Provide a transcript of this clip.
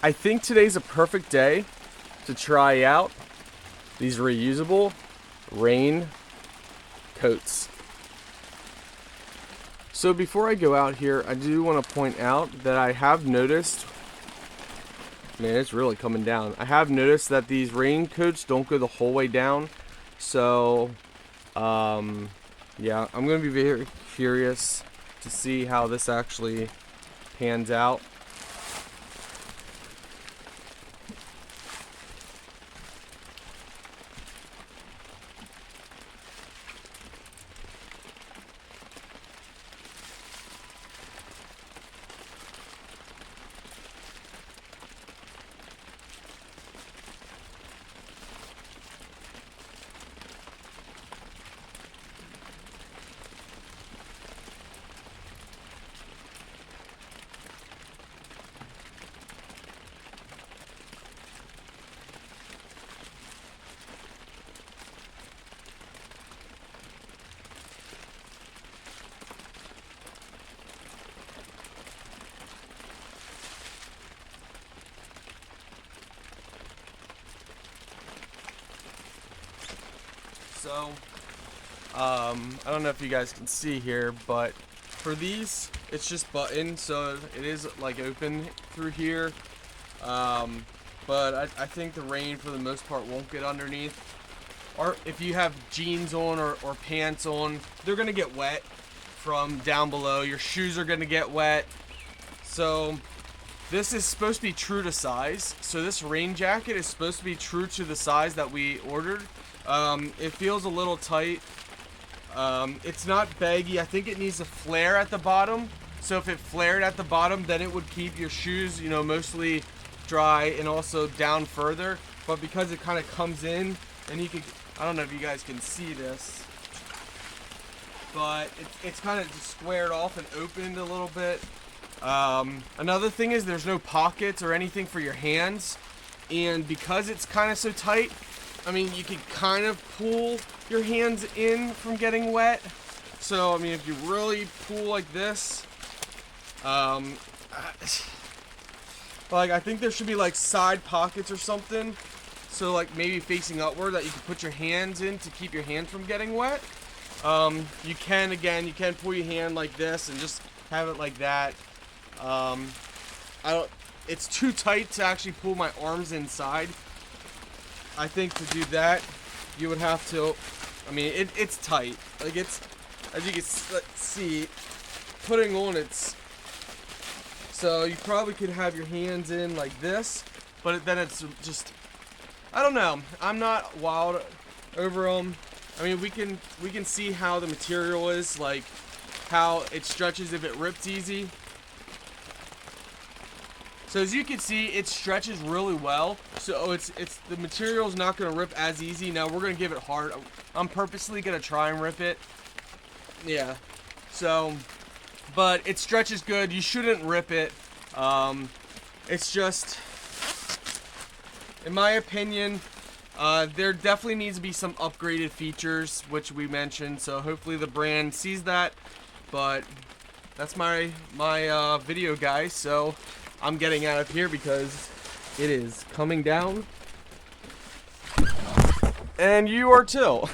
I think today's a perfect day to try out these reusable rain coats. So before I go out here, I do want to point out that I have noticed, man, it's really coming down. I have noticed that these raincoats don't go the whole way down. So, yeah, I'm going to be very curious to see how this actually pans out. So, I don't know if you guys can see here, but for these, it's just buttoned, so it is like open through here. But I think the rain for the most part won't get underneath. Or if you have jeans on or pants on, they're gonna get wet from down below. Your shoes are gonna get wet. So this is supposed to be true to size. So this rain jacket is supposed to be true to the size that we ordered. It feels a little tight. It's not baggy. I think it needs a flare at the bottom. So if it flared at the bottom, then it would keep your shoes, mostly dry and also down further. But because it kind of comes in, and you can, I don't know if you guys can see this, but it's kind of just squared off and opened a little bit. Another thing is there's no pockets or anything for your hands. And because it's kind of so tight, I mean, you can kind of pull your hands in from getting wet. So, I mean, if you really pull like this, like, I think there should be like side pockets or something. So, like, maybe facing upward that you can put your hands in to keep your hands from getting wet. You can pull your hand like this and just have it like that. It's too tight to actually pull my arms inside. I think to do that, you would have to, I mean, it's tight. Like, it's, as you can see, putting on it's, so you probably could have your hands in like this, but then it's just, I don't know. I'm not wild over them. I mean, we can see how the material is, like how it stretches if it rips easy. So as you can see, it stretches really well. So it's the material's not gonna rip as easy. Now we're gonna give it hard. I'm purposely gonna try and rip it. Yeah. So, but it stretches good. You shouldn't rip it. It's just, in my opinion, there definitely needs to be some upgraded features, which we mentioned. So hopefully the brand sees that. But that's my video, guys. So I'm getting out of here because it is coming down, and you are too.